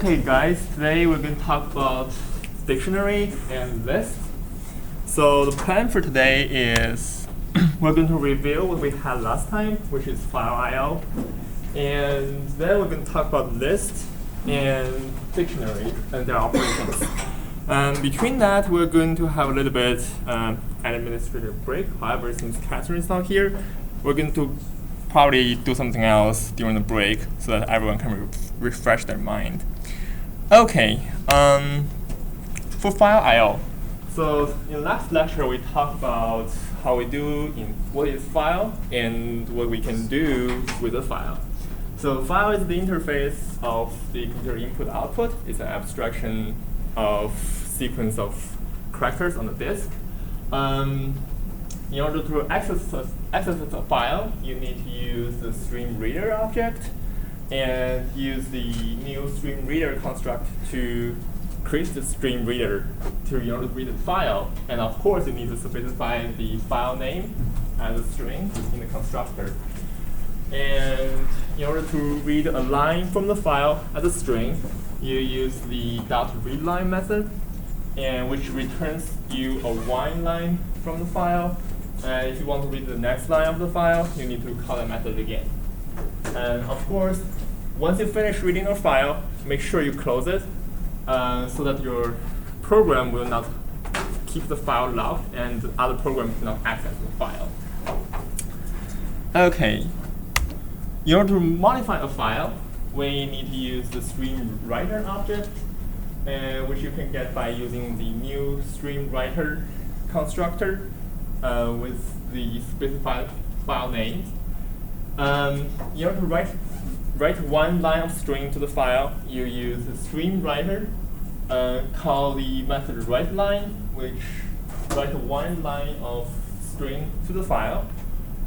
Okay guys, today we're going to talk about dictionary and list. So the plan for today is we're going to review what we had last time, which is file I/O, and then we're going to talk about list and dictionary and their operations. Between that, we're going to have a little bit administrative break. However, since Catherine is not here, we're going to probably do something else during the break so that everyone can refresh their mind. Okay, for file I/O. So in last lecture, we talked about how we do in what is file and what we can do with a file. So file is the interface of the computer input/output. It's an abstraction of sequence of characters on the disk. In order to access a file, you need to use the stream reader object and use the new stream reader construct to create the stream reader in order to read the file. And of course, you need to specify the file name as a string in the constructor. And in order to read a line from the file as a string, you use the .readLine method, and which returns you a while line from the file. And if you want to read the next line of the file, you need to call that method again. And of course, once you finish reading your file, make sure you close it so that your program will not keep the file locked and the other program cannot access the file. Okay. In order to modify a file, we need to use the stream writer object, which you can get by using the new stream writer constructor with the specified file names. In order to write one line of string to the file, you use the stream writer, call the method writeLine, which write one line of string to the file.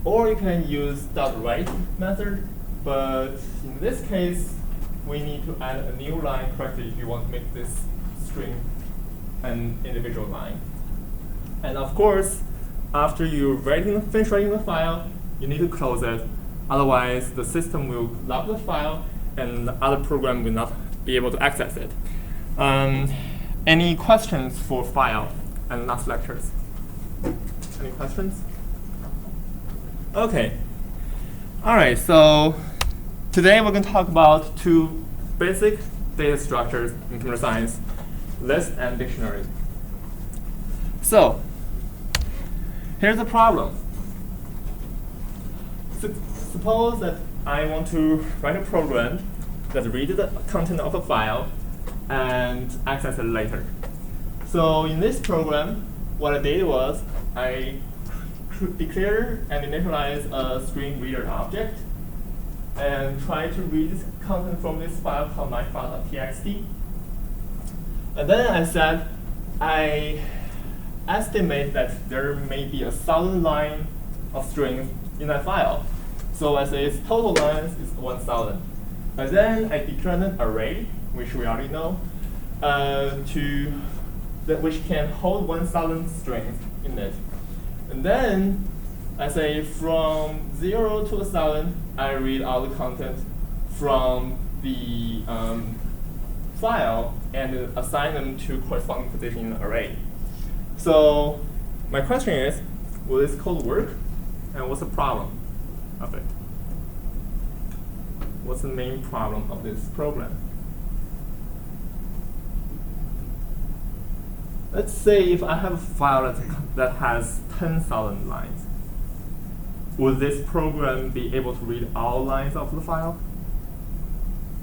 Or you can use .write method, but in this case, we need to add a new line correctly if you want to make this string an individual line. And of course, after you finish writing the file, you need to close it. Otherwise, the system will lock the file, and the other program will not be able to access it. Any questions for file and last lectures? Any questions? Okay. All right, so today we're going to talk about two basic data structures in computer science, list and dictionary. So here's the problem. Suppose that I want to write a program that reads the content of a file and access it later. So in this program, what I did was I declare and initialize a stream reader object and try to read this content from this file called myfile.txt. And then I said I estimate that there may be 1,000 lines of strings in that file. So I say its total lines is 1,000. And then I declare an array, which we already know, which can hold 1,000 strings in it. And then I say from 0 to 1,000, I read all the content from the file and assign them to corresponding position in the array. So my question is, will this code work? And what's the problem of it? What's the main problem of this program? Let's say if I have a file that has 10,000 lines, would this program be able to read all lines of the file?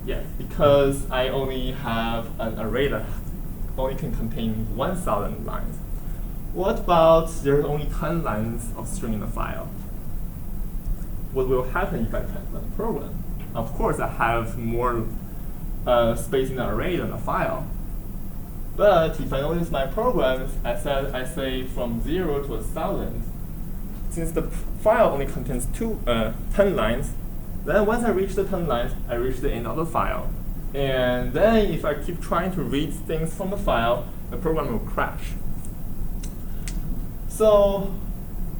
Yes, because I only have an array that only can contain 1,000 lines. What about there's only 10 lines of string in the file? What will happen if I run the program? Of course, I have more space in the array than the file. But if I notice my programs, I say from 0 to 1,000. Since the file only contains 10 lines, then once I reach the 10 lines, I reach the end of the file. And then if I keep trying to read things from the file, the program will crash. So,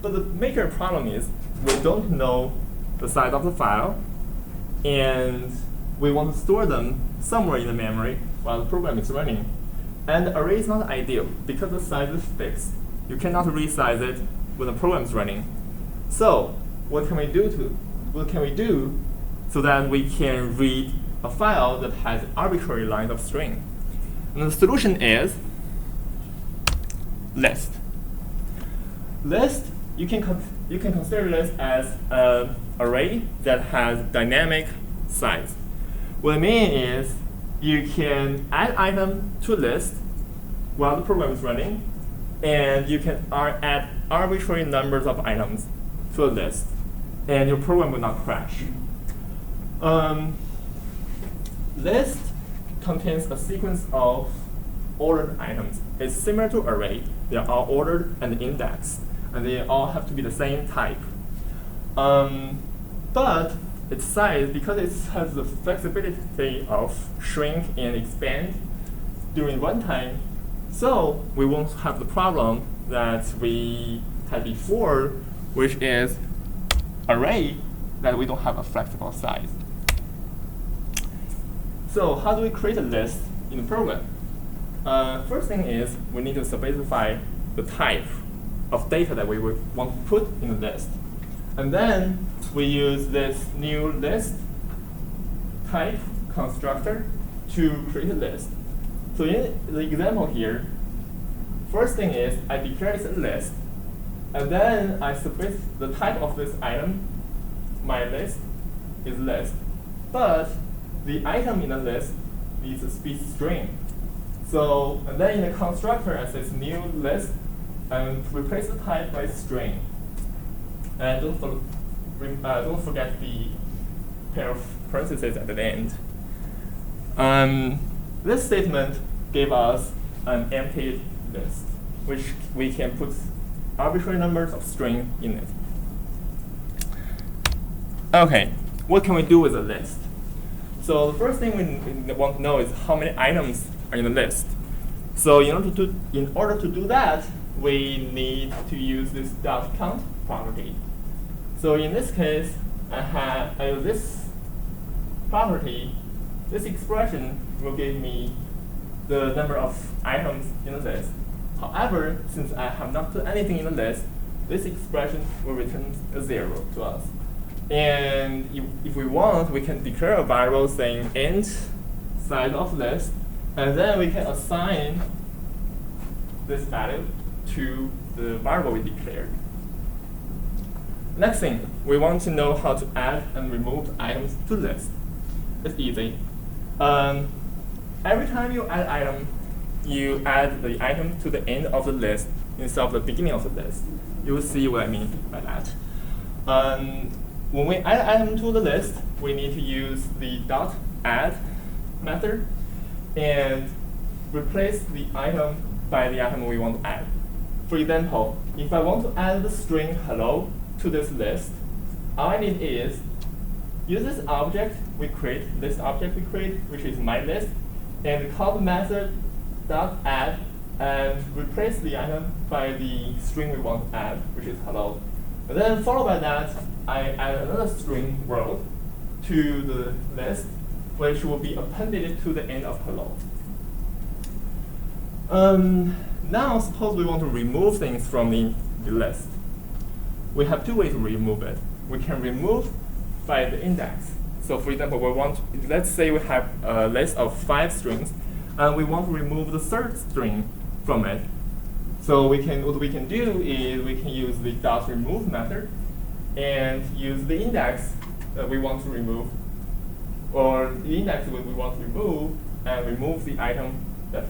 but the major problem is we don't know the size of the file, and we want to store them somewhere in the memory while the program is running. And the array is not ideal because the size is fixed. You cannot resize it when the program is running. So what can we do so that we can read a file that has arbitrary lines of string? And the solution is list. List, you can consider list as an array that has dynamic size. What I mean is you can add item to list while the program is running, and you can add arbitrary numbers of items to a list, and your program will not crash. List contains a sequence of ordered items. It's similar to array. They are all ordered and indexed, and they all have to be the same type. But its size, because it has the flexibility of shrink and expand during runtime, so we won't have the problem that we had before, which is array that we don't have a flexible size. So how do we create a list in the program? First thing is we need to specify the type of data that we would want to put in the list. And then we use this new list type constructor to create a list. So in the example here, first thing is I declare it's a list, and then I specify the type of this item. My list is list, but the item in the list needs to be string. So, and then in the constructor, I say new list, and replace the type by string. And don't forget the pair of parentheses at the end. This statement gave us an empty list, which we can put arbitrary numbers of string in it. Okay, what can we do with a list? So the first thing we want to know is how many items are in the list. So in order to do that, we need to use this .count property. So in this case, I use this property. This expression will give me the number of items in the list. However, since I have not put anything in the list, this expression will return a 0 to us. And if we want, we can declare a variable saying int size of list, and then we can assign this value to the variable we declared. Next thing, we want to know how to add and remove items to list. It's easy. Every time you add item, you add the item to the end of the list instead of the beginning of the list. You will see what I mean by that. When we add item to the list, we need to use the .add method and replace the item by the item we want to add. For example, if I want to add the string hello to this list, all I need is use this object we create, which is my list, and call the method .add and replace the item by the string we want to add, which is hello. And then followed by that, I add another string world to the list, which will be appended to the end of hello. Now suppose we want to remove things from the list. We have two ways to remove it. We can remove by the index. So for example, let's say we have a list of 5 strings, and we want to remove the third string from it. So what we can do is we can use the .remove method and use the index that we want to remove, or the index that we want to remove, and remove the item that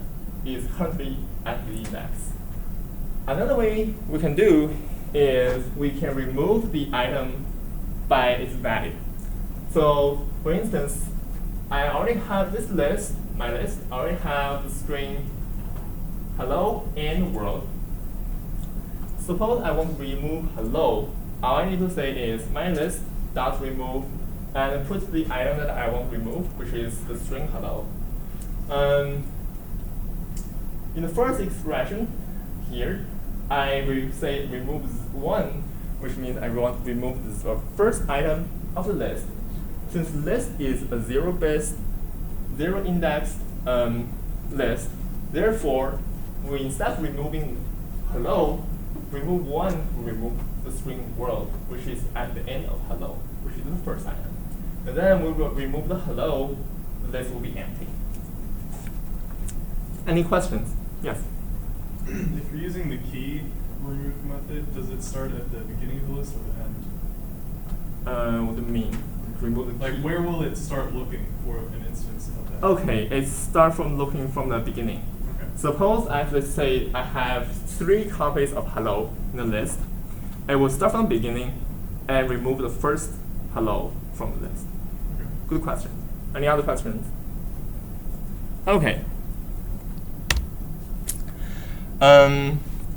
is currently at the index. Another way we can do is we can remove the item by its value. So for instance, I already have this list, my list, I already have the string hello and world. Suppose I want to remove hello. All I need to say is my list .remove and put the item that I want to remove, which is the string hello. In the first expression here, I will say remove 1, which means I want to remove the first item of the list. since list is a zero-based, zero-index list, therefore, we instead of removing hello, remove one, remove the string world, which is at the end of hello, which is the first item. And then we will remove the hello, the list will be empty. Any questions? Yes? If you're using the key remove method, does it start at the beginning of the list or the end? What do you mean? Remove the key? Like, where will it start looking for an instance of that? Okay, it starts from looking from the beginning. Okay. Suppose let's say I have 3 copies of hello in the list. I will start from the beginning and remove the first hello from the list. Okay. Good question. Any other questions? Okay.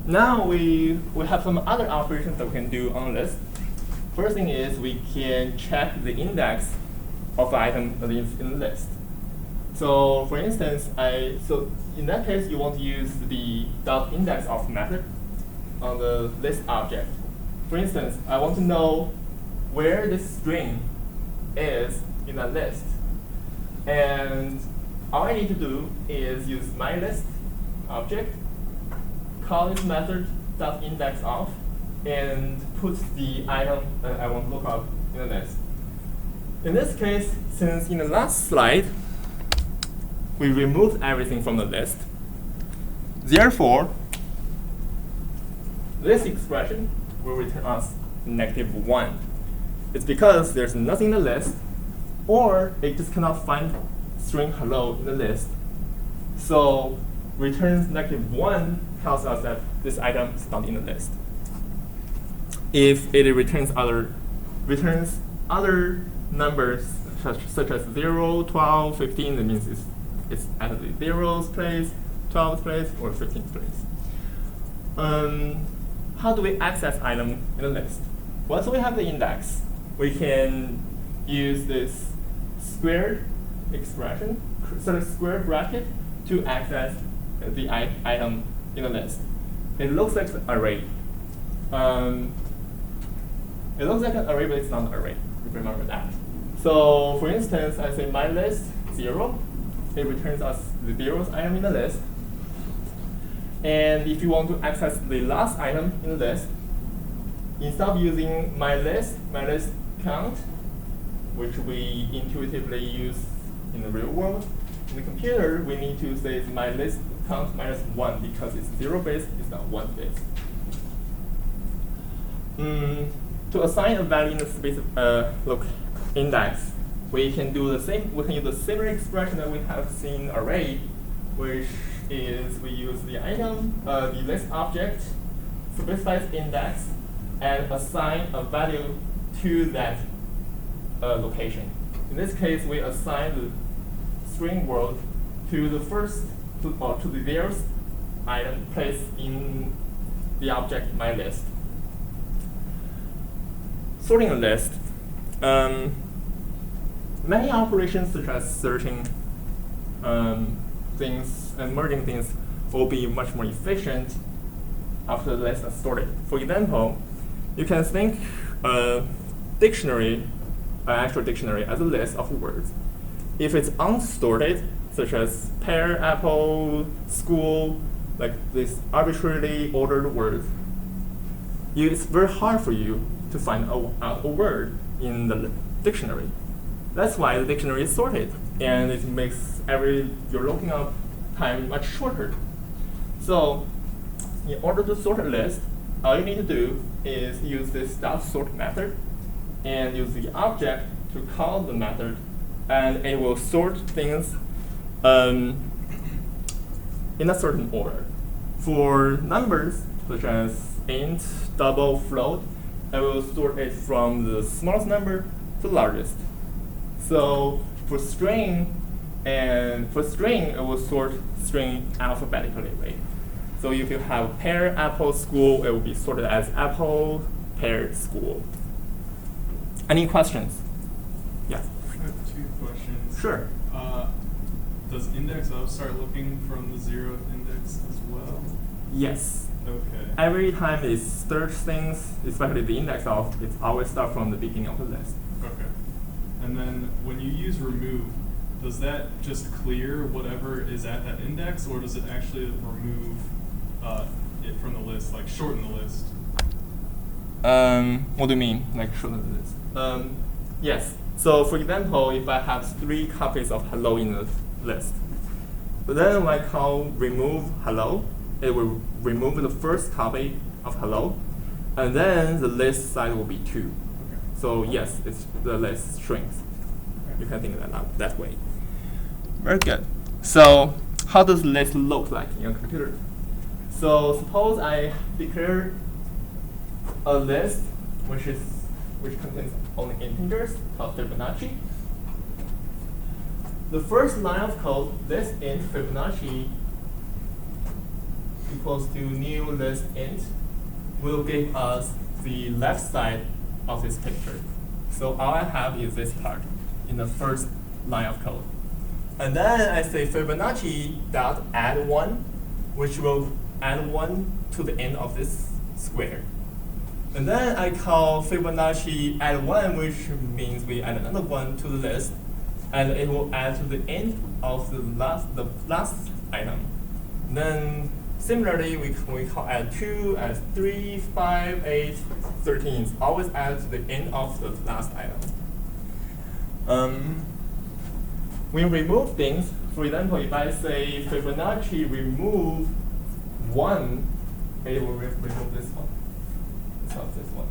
Now we have some other operations that we can do on the list. First thing is we can check the index of the item that is in the list. So for instance, so in that case, you want to use the .index of method on the list object. For instance, I want to know where this string is in a list. And all I need to do is use myList object, call this method .index of, and put the item that I want to look up in the list. In this case, since in the last slide, we removed everything from the list, therefore, this expression will return us -1. It's because there's nothing in the list, or it just cannot find string hello in the list. So returns -1 tells us that this item is not in the list. If it returns other numbers such as 0, 12, 15, that means it's at the 0th place, 12th place, or 15th place. How do we access item in the list? Once we have the index, we can use this squared expression, square bracket, to access the item in the list. It looks like an array. It looks like an array, but it's not an array. Remember that. So for instance, I say myList 0. It returns us the 0th item in the list. And if you want to access the last item in the list, instead of using myList count, which we intuitively use in the real world, in the computer, we need to say myList count -1 because it's 0-based, it's not 1-based. To assign a value in the space index, we can do the same. We can use the similar expression that we have seen array, which is we use the item, the list object, specifies index, and assign a value to that location. In this case, we assign the string world to the first, to the 0th item placed in the object myList. Sorting a list. Many operations such as searching things and merging things will be much more efficient after the list is sorted. For example, you can think dictionary, an actual dictionary, as a list of words. If it's unsorted, such as pear, apple, school, like these arbitrarily ordered words, it's very hard for you to find a word in the dictionary. That's why the dictionary is sorted, and it makes your looking up time much shorter. So, in order to sort a list, all you need to do is use this .sort method, and use the object to call the method, and it will sort things in a certain order. For numbers, such as int, double, float, I will sort it from the smallest number to the largest. So for string, I will sort string alphabetically. Right? So if you have pear, apple, school, it will be sorted as apple, pear, school. Any questions? Yes. I have 2 questions. Sure. Does index of start looking from the 0th index as well? Yes. Okay. Every time it searches things, especially the index of, it always starts from the beginning of the list. Okay. And And then when you use remove, does that just clear whatever is at that index, or does it actually remove it from the list, like shorten the list? What do you mean, like shorten the list? Yes. So for example, if I have 3 copies of hello in the list, but then when I call remove hello, it will remove the first copy of hello, and then the list size will be 2. Okay. So yes, the list shrinks. You can think of that way. Very good. So how does list look like in your computer? So suppose I declare a list which contains only integers called Fibonacci. The first line of code, list int Fibonacci equals to new list int, will give us the left side of this picture. So all I have is this part in the first line of code. And then I say Fibonacci dot add 1, which will add 1 to the end of this square. And then I call Fibonacci add 1, which means we add another 1 to the list, and it will add to the end of the last item. Then similarly, we call add 2, add 3, 5, 8, 13. Always add to the end of the last item. When we remove things, for example, if I say Fibonacci remove 1, it will remove this one. This one.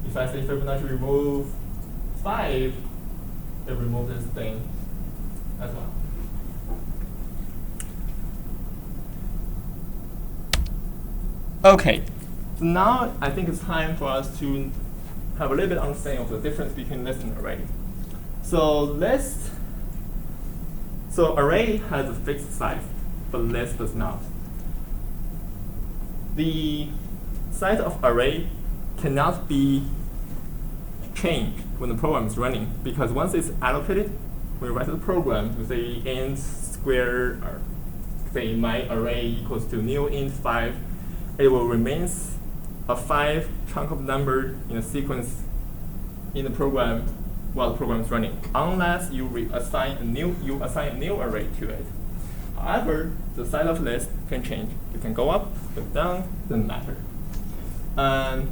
If I say Fibonacci remove 5, it removes this thing as well. Okay, so now I think it's time for us to have a little bit of understanding of the difference between list and array. So array has a fixed size, but list does not. The size of array cannot be changed when the program is running, because once it's allocated, when you write the program, we say int square, or say my array equals to new int 5, it will remain a 5 chunk of number in a sequence in the program while the program is running, unless you assign a new array to it. However, the size of list can change. It can go up, go down, doesn't matter.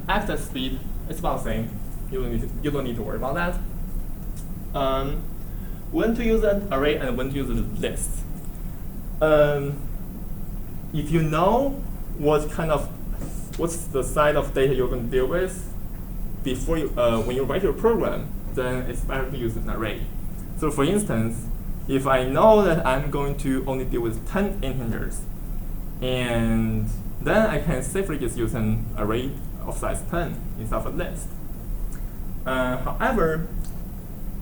Access speed is about the same. You don't need to worry about that. When to use an array and when to use a list. If you know what's the size of data you're going to deal with before when you write your program, then it's better to use an array. So for instance, if I know that I'm going to only deal with 10 integers, and then I can safely just use an array of size 10 instead of a list. However,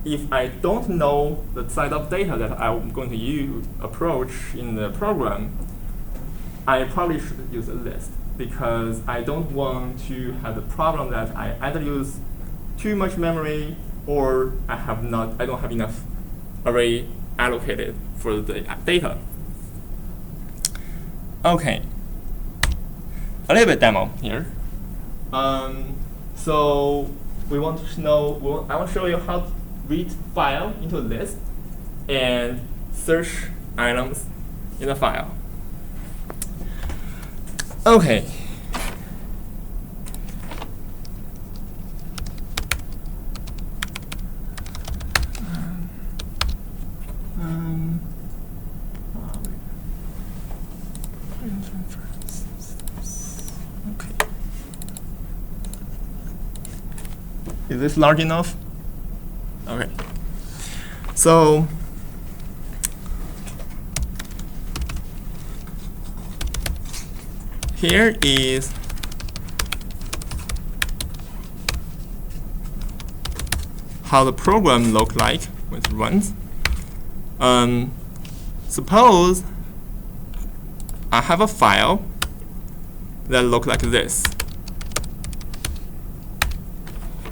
if I don't know the size of data that I'm going to approach in the program, I probably should use a list, because I don't want to have the problem that I either use too much memory or I don't have enough array allocated for the data. Okay, a little bit demo here. So I want to show you how to read file into a list and search items in the file. Okay. Okay. Is this large enough? Okay. So here is how the program looks like when it runs. Suppose I have a file that looks like this.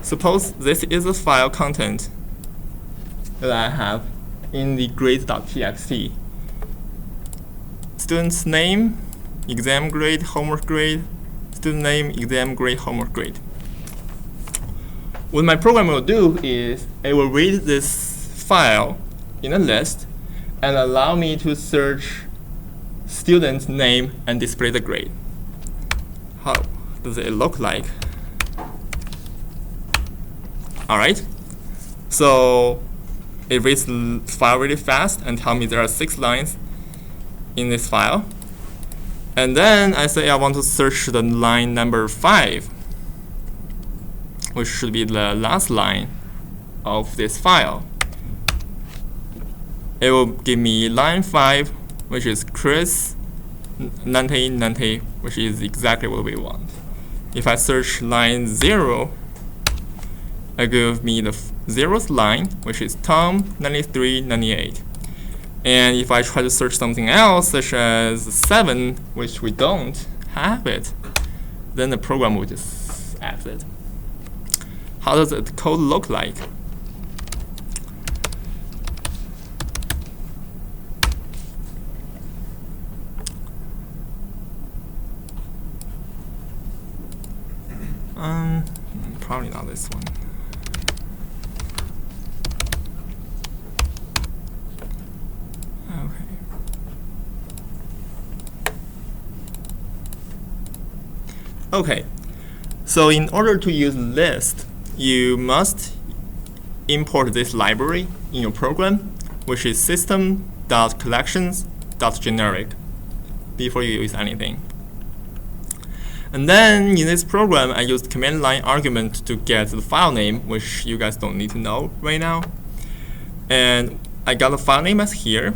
Suppose this is the file content that I have in the grades.txt. Student's name, exam grade, homework grade, student name, exam grade, homework grade. what my program will do is it will read this file in a list and allow me to search student's name and display the grade. How does it look like? Alright, so it reads the file really fast and tells me there are 6 lines in this file. And then I say I want to search the line number 5, which should be the last line of this file. It will give me line 5, which is Chris Nante, which is exactly what we want. If I search line 0, it gives me the 0th line, which is Tom 93, 98. And if I try to search something else, such as 7, which we don't have it, then the program will just add it. How does the code look like? Probably not this one. Okay, so in order to use list, you must import this library in your program, which is system.collections.generic, before you use anything. And then in this program, I used command line argument to get the file name, which you guys don't need to know right now. And I got the file name as here.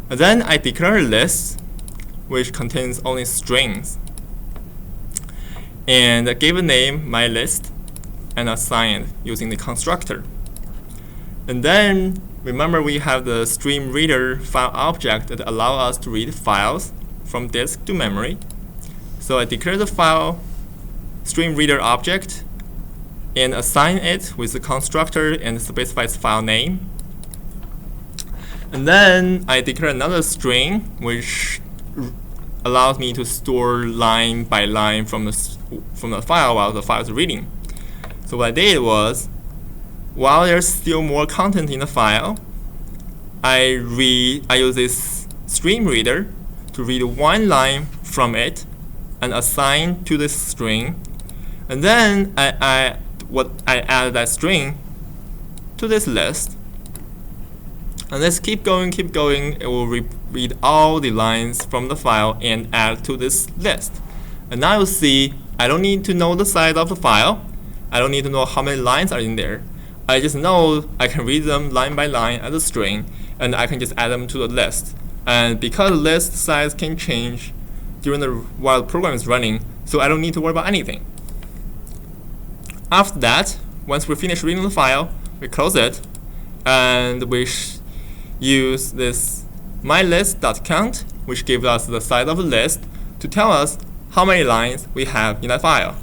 And then I declare a list, which contains only strings. And I gave a name, my list, and assign it using the constructor. And then remember we have the stream reader file object that allows us to read files from disk to memory. So I declare the file stream reader object and assign it with the constructor and specify its file name. And then I declare another string which allows me to store line by line from the file while the file is reading. So what I did was, while there's still more content in the file, I use this stream reader to read one line from it and assign to this string, and then I add that string to this list, and let's keep going. It will read all the lines from the file and add to this list. And now you'll see I don't need to know the size of the file. I don't need to know how many lines are in there. I just know I can read them line by line as a string, and I can just add them to the list. And because the list size can change while the program is running, so I don't need to worry about anything. After that, once we finish reading the file, we close it, and we use this mylist.count, which gives us the size of the list to tell us how many lines we have in that file.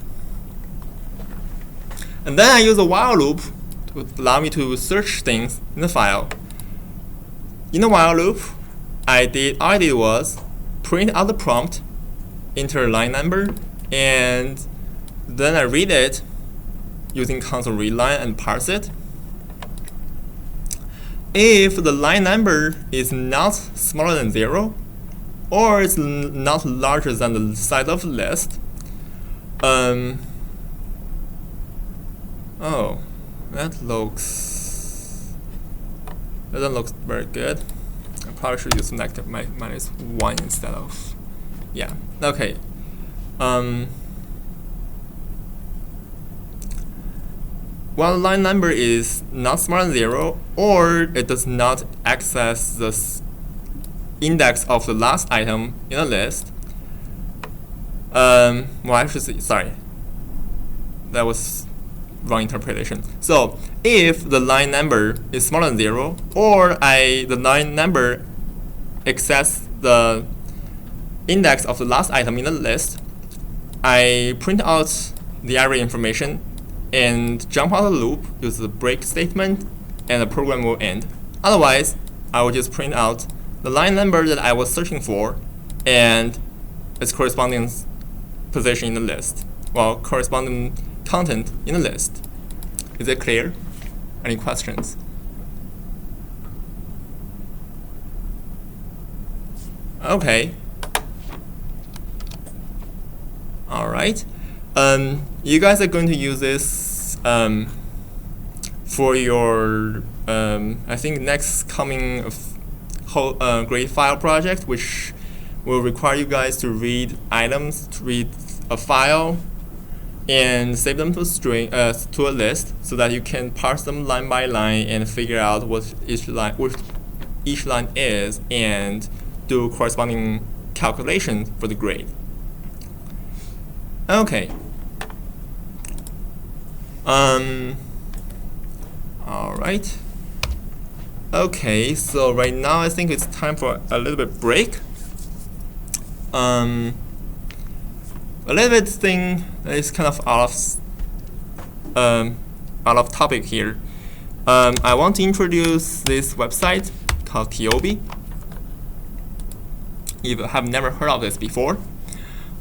And then I use a while loop to allow me to search things in the file. In the while loop, all I did was print out the prompt, enter line number, and then I read it using console readline and parse it. If the line number is not smaller than 0, or it's not larger than the size of the list, oh, that doesn't look very good. I probably should use negative minus 1 instead of, yeah, okay. While the line number is not smaller than 0, or it does not access the index of the last item in a list, well, actually, sorry, that was wrong interpretation. So if the line number is smaller than 0, or the line number access the index of the last item in the list, I print out the array information and jump out of the loop, use the break statement, and the program will end. Otherwise, I will just print out the line number that I was searching for and its corresponding position in the list, well, corresponding content in the list. Is it clear? Any questions? Okay. All right. You guys are going to use this for your, I think, next coming grade file project, which will require you guys to read items, to read a file, and save them to a string, to a list, so that you can parse them line by line and figure out what each line is, and do corresponding calculations for the grade. Okay. All right. Okay, so right now I think it's time for a little bit break. A little bit thing that is kind of out of topic here. I want to introduce this website called Tiobi. If you have never heard of this before,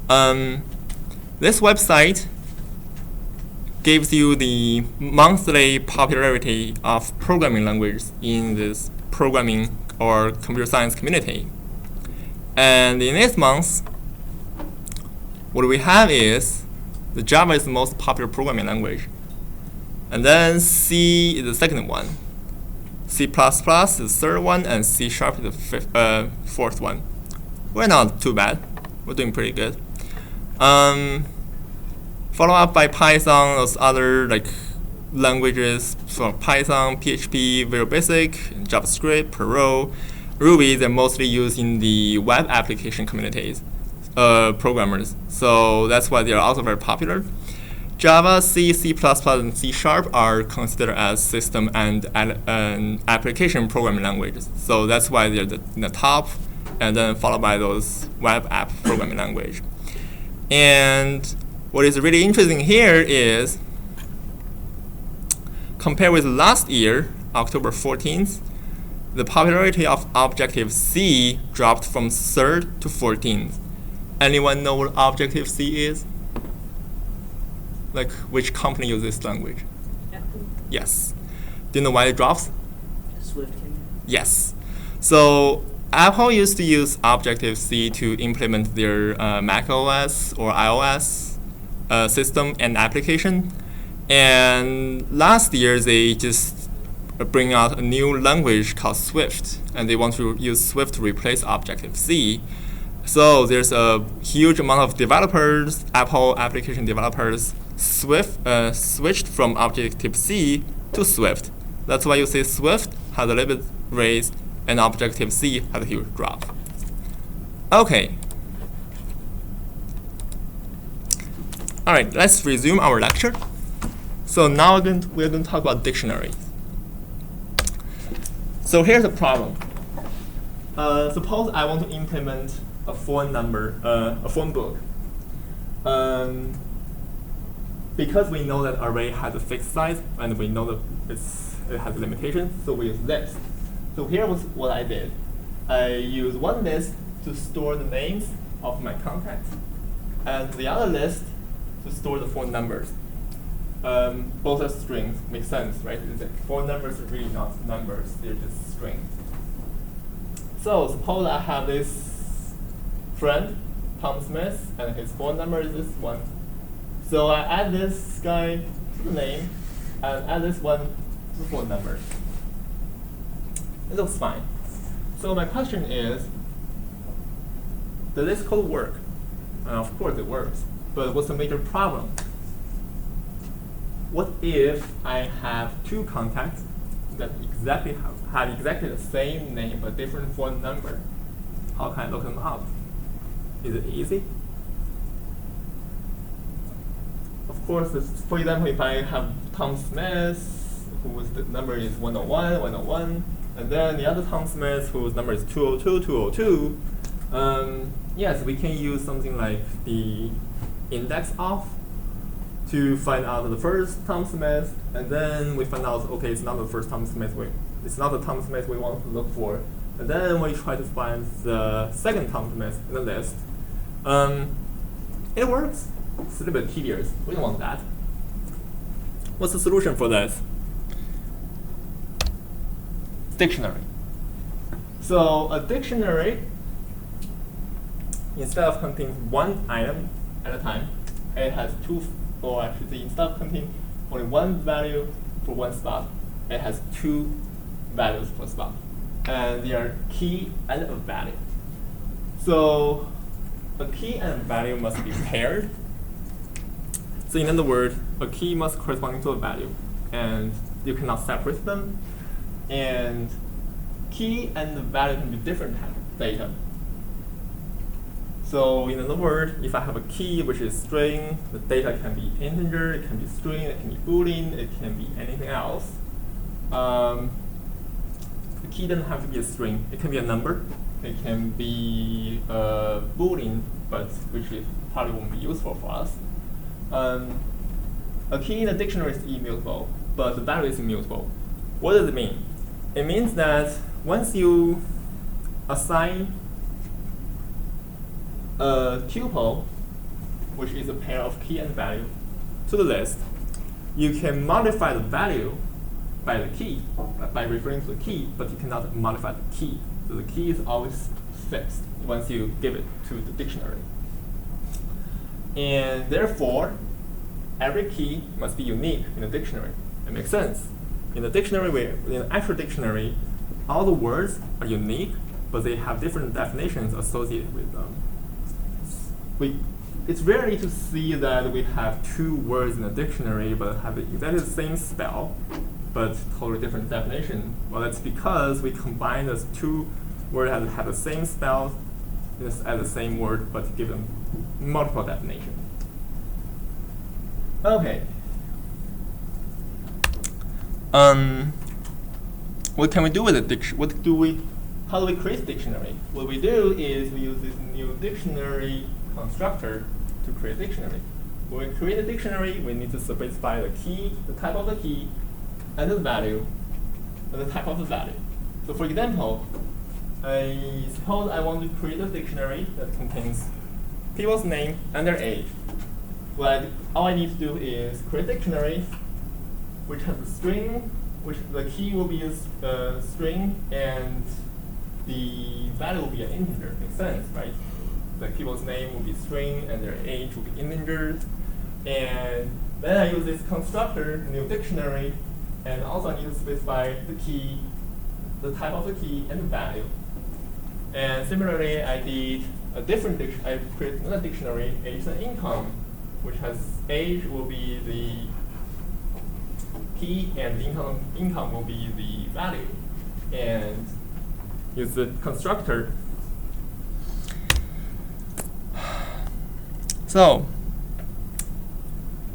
this website gives you the monthly popularity of programming languages in this programming or computer science community. And in this month, what we have is the Java is the most popular programming language. And then C is the second one. C++ is the third one, and C# is the fourth one. We're not too bad. We're doing pretty good. Followed up by Python, those other like languages for Python, PHP, Visual Basic, JavaScript, Perl, Ruby. They're mostly used in the web application communities, programmers. So that's why they are also very popular. Java, C, C++, and C# are considered as system and application programming languages. So that's why they're in the top, and then followed by those web app programming language. And what is really interesting here is, compared with last year, October 14th, the popularity of Objective-C dropped from 3rd to 14th. Anyone know what Objective-C is? Like, which company uses this language? Apple. Yes. Do you know why it drops? Swift. Yes. So Apple used to use Objective-C to implement their Mac OS or iOS system and application. And last year, they just bring out a new language called Swift, and they want to use Swift to replace Objective-C. So there's a huge amount of developers, Apple application developers, switched from Objective-C to Swift. That's why you see Swift has a little bit raise, and Objective-C has a huge drop. Okay. All right, let's resume our lecture. So now we're going to talk about dictionaries. So here's the problem. Suppose I want to implement a phone number, a phone book. Because we know that array has a fixed size, and we know that it has limitations, so we use list. So here was what I did. I use one list to store the names of my contacts, and the other list to store the phone numbers. Both are strings, makes sense, right? Phone numbers are really not numbers, they're just strings. So suppose I have this friend, Tom Smith, and his phone number is this one. So I add this guy to the name, and add this one to the phone number. It looks fine. So my question is, does this code work? And of course it works, but what's the major problem? What if I have two contacts that have exactly the same name but different phone number? How can I look them up? Is it easy? Of course, for example, if I have Tom Smith, whose number is 101, 101, and then the other Tom Smith, whose number is 202, 202, yes, we can use something like the index of to find out the first Tom Smith, and then we find out, okay, it's not the first Tom Smith, it's not the Tom Smith we want to look for, and then we try to find the second Tom Smith in the list. It works. It's a little bit tedious. We don't want that. What's the solution for this? Dictionary. So a dictionary, instead of containing one item at a time, it has two, or actually instead of containing only one value for one spot, it has two values per spot. And they are key and a value. So a key and a value must be paired. So in other words, a key must correspond to a value, and you cannot separate them. And key and the value can be different type of data. So in other words, if I have a key which is string, the data can be integer, it can be string, it can be boolean, it can be anything else. The key doesn't have to be a string. It can be a number. It can be a boolean, but which is probably won't be useful for us. A key in a dictionary is immutable, but the value is immutable. What does it mean? It means that once you assign a tuple, which is a pair of key and value, to the list, you can modify the value by the key, by referring to the key, but you cannot modify the key. So the key is always fixed once you give it to the dictionary. And therefore, every key must be unique in the dictionary. It makes sense. In the dictionary, in an actual dictionary, all the words are unique, but they have different definitions associated with them. It's rarely to see that we have two words in a dictionary but have exactly the same spell, but totally different definition. Well, that's because we combine those two words that have the same spell as the same word, but give them multiple definitions. Okay. What can we do with a dictionary? How do we create a dictionary? What we do is we use this new dictionary constructor to create a dictionary. When we create a dictionary, we need to specify the key, the type of the key, and the value, and the type of the value. So for example, I suppose I want to create a dictionary that contains people's name and their age. All I need to do is create a dictionary which has a string, which the key will be a string, and the value will be an integer. Makes sense, right? The people's name will be string, and their age will be integers. And then I use this constructor, new dictionary, and also I need to specify the key, the type of the key, and the value. And similarly, I did a different dictionary. I created another dictionary, age and income, which has age will be the key and income will be the value. And use the constructor. So,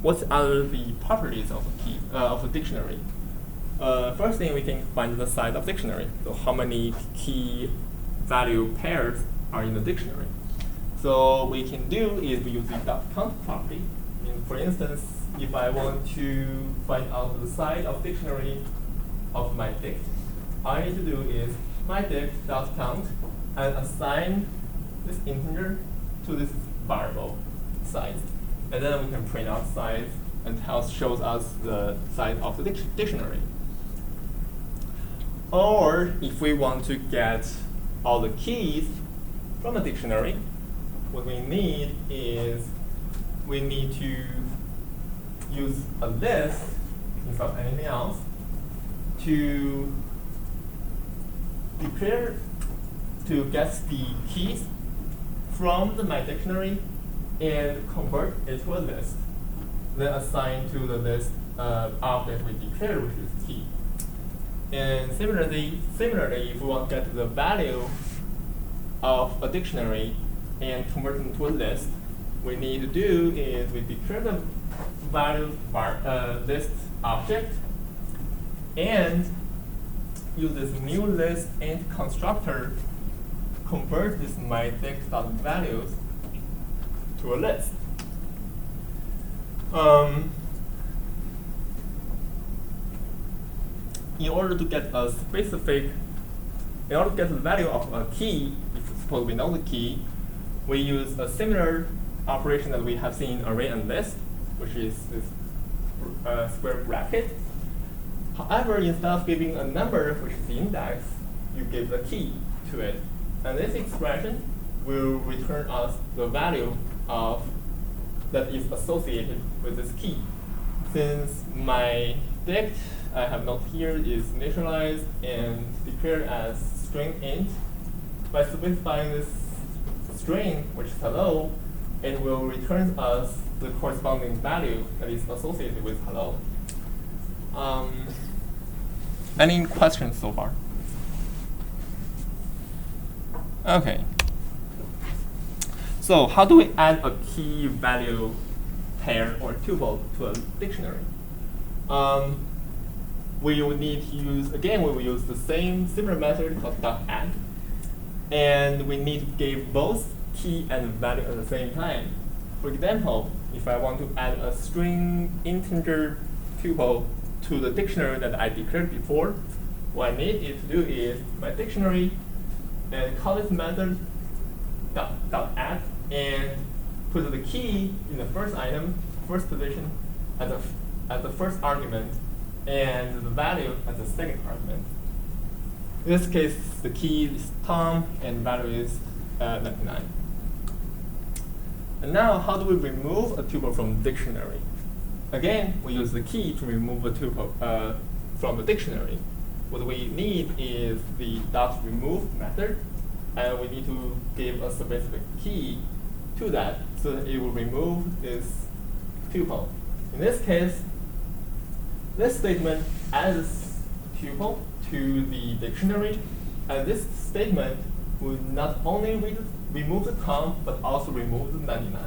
what are the properties of a key of a dictionary? First thing, we can find the size of dictionary. So how many key value pairs are in the dictionary? So what we can do is we use the .count property. For instance, if I want to find out the size of dictionary of my dict, all I need to do is mydict.count and assign this integer to this variable size. And then we can print out size and shows us the size of the dictionary. Or if we want to get all the keys from the dictionary, what we need is we need to use a list instead of anything else to declare, to get the keys from my dictionary and convert it to a list, then assign to the list object we declared, which is key. And similarly, if we want to get the value of a dictionary and convert it into a list, what we need to do is we declare the value list object and use this new list int constructor convert this mydict.values to a list. In order to get a specific, in order to get the value of a key, if suppose we know the key, we use a similar operation that we have seen in array and list, which is this square bracket. However, instead of giving a number, which is the index, you give the key to it. And this expression will return us the value of that is associated with this key. Since my dict I have note here is initialized and declared as string int, by specifying this string, which is hello, it will return us the corresponding value that is associated with hello. Any questions so far? Okay. So how do we add a key value pair or tuple to a dictionary? We will need to use, again, we will use the similar method called .add. And we need to give both key and value at the same time. For example, if I want to add a string integer tuple to the dictionary that I declared before, what I need it to do is my dictionary and call this method .add and put the key in the first item, first position as the first argument, and the value as the second argument. In this case, the key is Tom and value is 99. And now, how do we remove a tuple from the dictionary? Again, we use the key to remove a tuple from the dictionary. What we need is the .remove method, and we need to give a specific key to that so that it will remove this tuple. In this case, this statement adds tuple to the dictionary, and this statement will not only remove the Tom, but also remove the 99.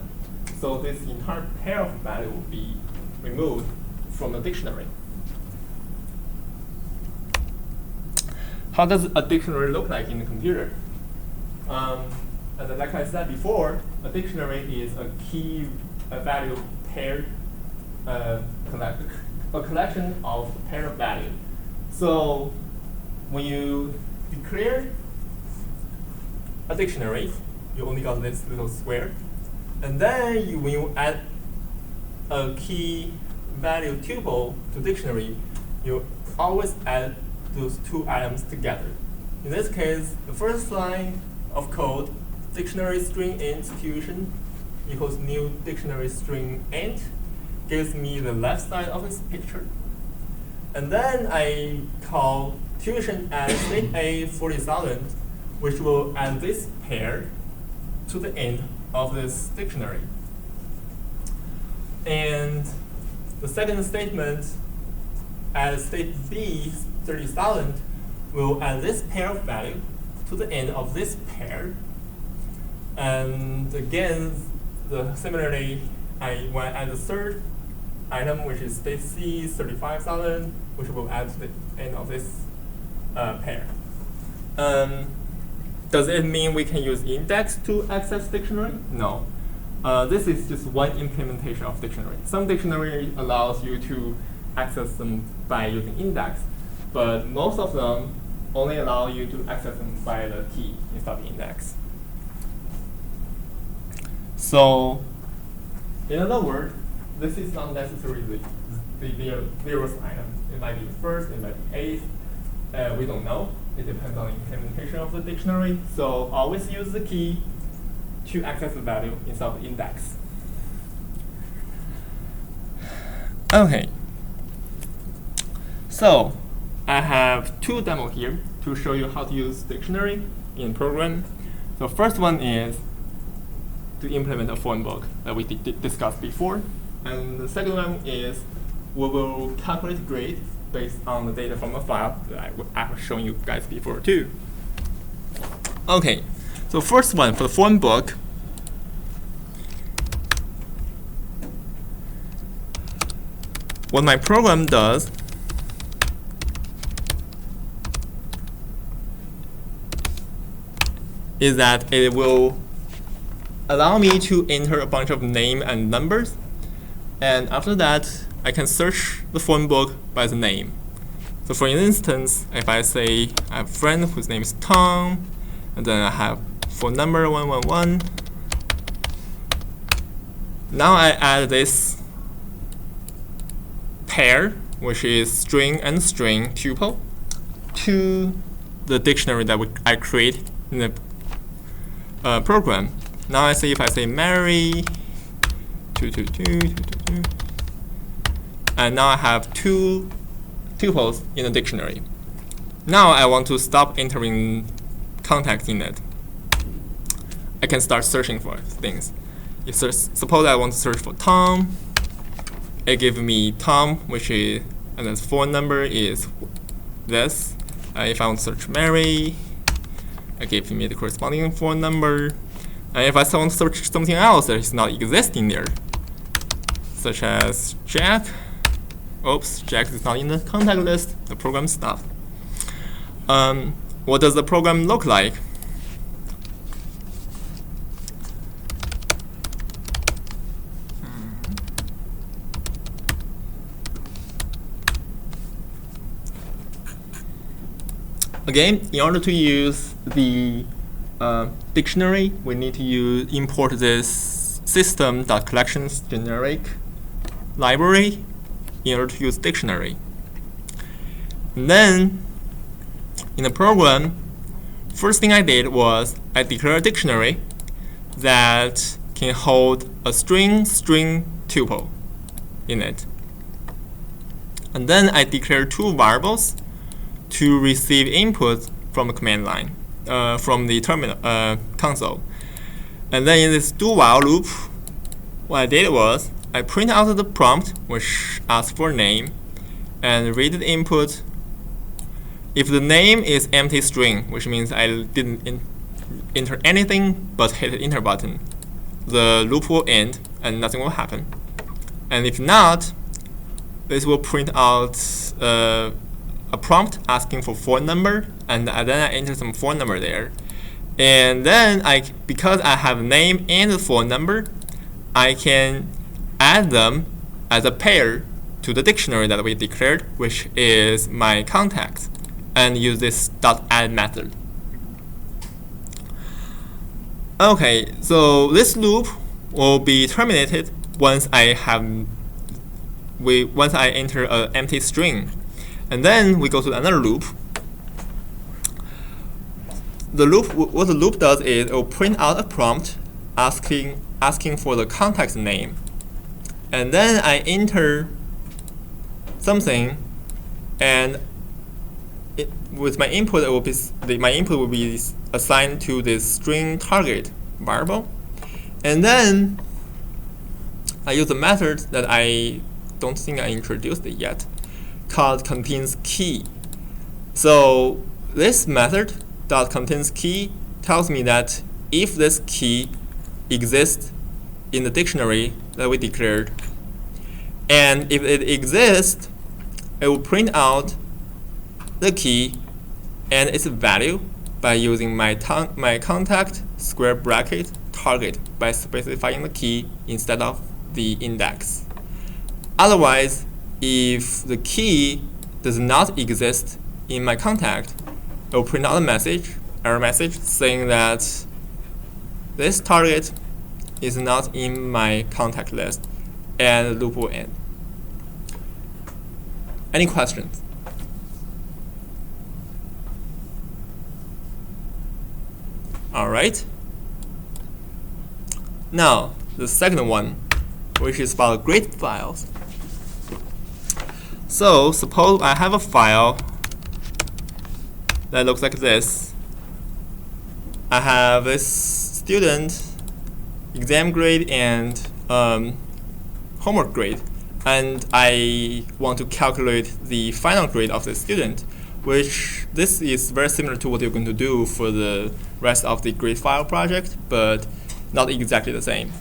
So this entire pair of value will be removed from the dictionary. How does a dictionary look like in the computer? Like I said before, a dictionary is a key value paired a collection of pair of value. So when you declare a dictionary, you only got this little square. And then when you add a key value tuple to dictionary, you always add those two items together. In this case, the first line of code, dictionary string int tuition equals new dictionary string int, gives me the left side of this picture. And then I call tuition at state A 40,000, which will add this pair to the end of this dictionary. And the second statement at state B 30,000 will add this pair of value to the end of this pair. And again, similarly, when I add the third item, which is state C 35,000, which will add to the end of this pair. Does it mean we can use index to access dictionary? No. This is just one implementation of dictionary. Some dictionary allows you to access them by using index, but most of them only allow you to access them by the key instead of the index. So, in other words, this is not necessarily the zeroth item. It might be the first, it might be eighth. We don't know. It depends on the implementation of the dictionary. So always use the key to access the value instead of the index. Okay. So I have two demos here to show you how to use dictionary in program. The first one is to implement a phone book that we discussed before. And the second one is we will calculate grade based on the data from a file that I have shown you guys before too. Okay, so first one for the phone book. What my program does is that it will allow me to enter a bunch of name and numbers, and after that I can search the phone book by the name. So for instance, if I say I have a friend whose name is Tom, and then I have phone number 111, now I add this pair, which is string and string tuple, to the dictionary that I create in the program. Now I say if I say Mary 222, and now I have two tuples in the dictionary. Now I want to stop entering contacts in it. I can start searching for things. Suppose I want to search for Tom. It gives me Tom, which is, and the phone number is this. If I want to search Mary, it gives me the corresponding phone number. And if I want to search something else that is not existing there, such as Jack, oops, Jack is not in the contact list, the program stopped. What does the program look like? Again, in order to use the dictionary, we need to import this system.collections generic library in order to use dictionary. And then, in the program, first thing I did was I declared a dictionary that can hold a string tuple in it. And then I declared two variables to receive input from the command line, from the terminal console. And then in this do while loop, what I did was I print out the prompt, which asks for name, and read the input. If the name is empty string, which means I didn't enter anything but hit the enter button, the loop will end and nothing will happen. And if not, this will print out a prompt asking for phone number, and then I enter some phone number there. And then because I have name and the phone number, I can add them as a pair to the dictionary that we declared, which is my contact, and use this .add method. Okay, so this loop will be terminated once I enter an empty string. And then we go to another loop. What the loop does is it will print out a prompt asking for the contact name. And then I enter something, and with my input, my input will be assigned to this string target variable. And then I use a method that I don't think I introduced it yet, called contains key. So this method .contains key tells me that if this key exists in the dictionary that we declared, and if it exists, it will print out the key and its value by using my contact square bracket target by specifying the key instead of the index. Otherwise, if the key does not exist in my contact, it will print out a error message saying that this target is not in my contact list, and the loop will end. Any questions? All right. Now, the second one, which is about grid files. So suppose I have a file that looks like this. I have this student exam grade and homework grade, and I want to calculate the final grade of the student, which this is very similar to what you're going to do for the rest of the grade file project, but not exactly the same.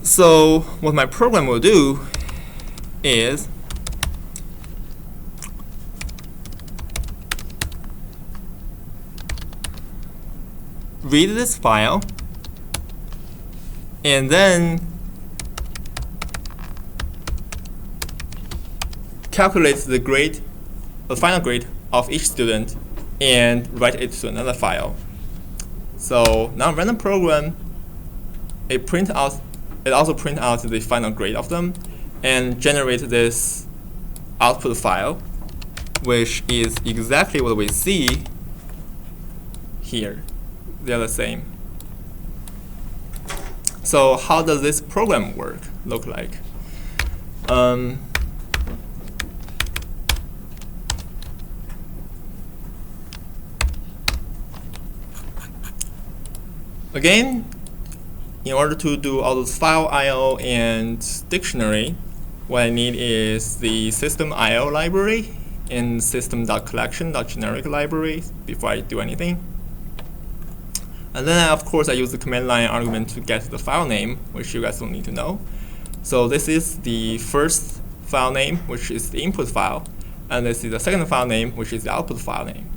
So what my program will do is read this file and then calculate the final grade of each student and write it to another file. So now run the program. It also print out the final grade of them, and generate this output file, which is exactly what we see here. They're the same. So how does this program look like? Again, in order to do all those file I/O and dictionary, what I need is the system I/O library and system.collection.generic library before I do anything. And then, of course, I use the command line argument to get the file name, which you guys don't need to know. So this is the first file name, which is the input file, and this is the second file name, which is the output file name.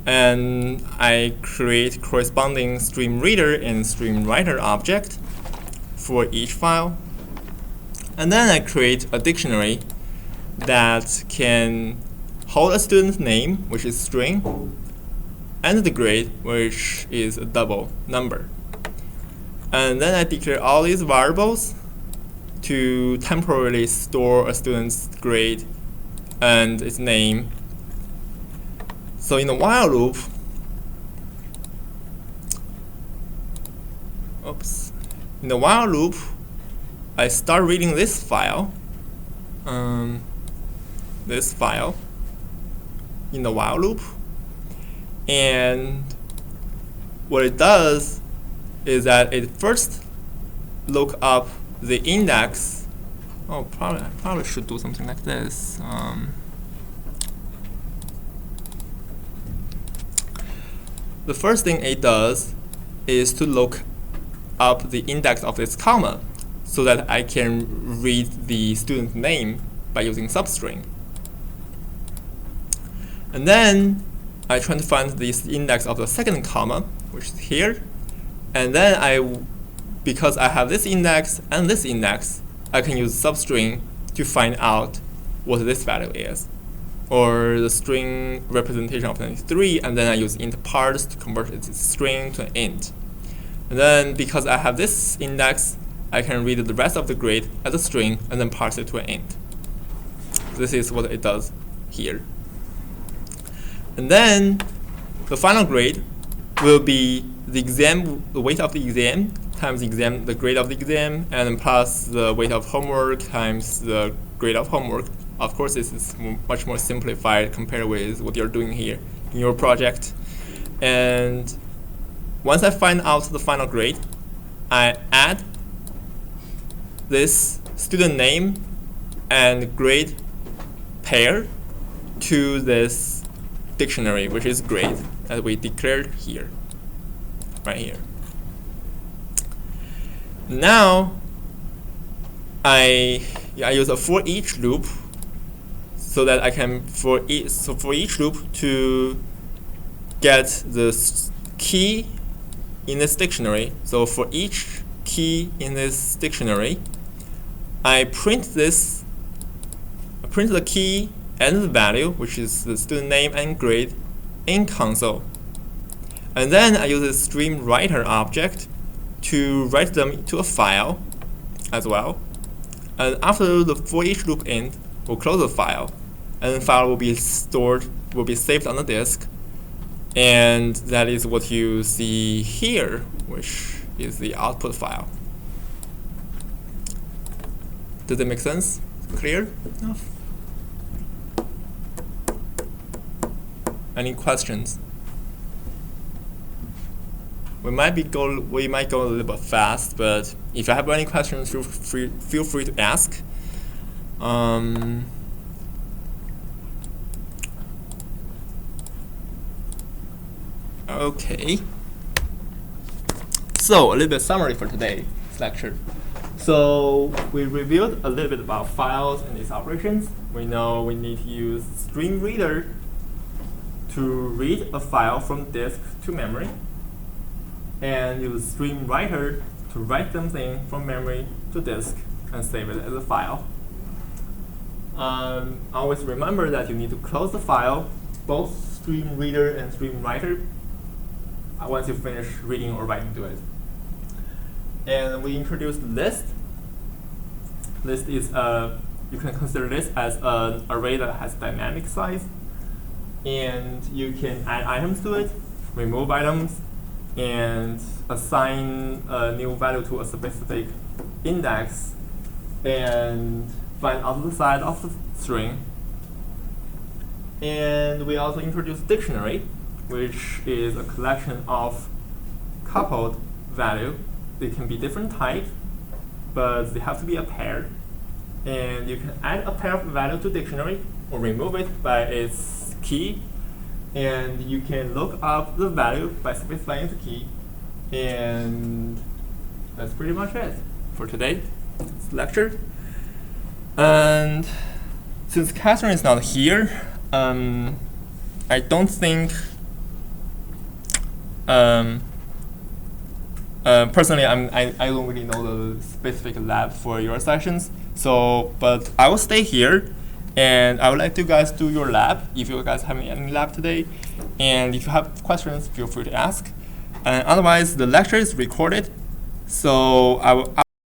And I create corresponding stream reader and stream writer object for each file. And then I create a dictionary that can hold a student's name, which is string, and the grade, which is a double number. And then I declare all these variables to temporarily store a student's grade and its name. So in the while loop, I start reading this file, in the while loop, and what it does is that it first look up the index. Oh, I probably should do something like this. The first thing it does is to look up the index of this comma so that I can read the student's name by using substring. And then I try to find this index of the second comma, which is here. And then because I have this index and this index, I can use substring to find out what this value is, or the string representation of 93, and then I use int parse to convert its string to an int. And then because I have this index, I can read the rest of the grade as a string and then parse it to an int. This is what it does here. And then the final grade will be the weight of the exam times the grade of the exam, and then plus the weight of homework times the grade of homework. Of course, this is much more simplified compared with what you're doing here in your project. And once I find out the final grade, I add this student name and grade pair to this dictionary, which is grade, that we declared here, right here. Now, I use a for each loop so that I can for each loop to get the key in this dictionary. So for each key in this dictionary, I print the key and the value, which is the student name and grade, in console. And then I use a stream writer object to write them to a file as well. And after the for each loop end, we'll close the file, and the file will be saved on the disk. And that is what you see here, which is the output file. Does that make sense? Clear enough? Any questions? We might go a little bit fast, but if you have any questions, feel free to ask. Okay. So a little bit summary for today's lecture. So we reviewed a little bit about files and its operations. We know we need to use stream reader to read a file from disk to memory, and use stream writer to write something from memory to disk and save it as a file. Always remember that you need to close the file, both stream reader and stream writer, once you finish reading or writing to it. And we introduced list This is you can consider this as an array that has dynamic size, and you can add items to it, remove items, and assign a new value to a specific index, and find opposite side of the string. And we also introduced dictionary, which is a collection of coupled value. They can be different types, but they have to be a pair. And you can add a pair of value to dictionary or remove it by its key. And you can look up the value by specifying the key. And that's pretty much it for today's lecture. And since Catherine is not here, I don't think personally I don't really know the specific lab for your sessions, so but I will stay here and I would like you guys do your lab if you guys have any lab today, and if you have questions feel free to ask, and otherwise the lecture is recorded, so I will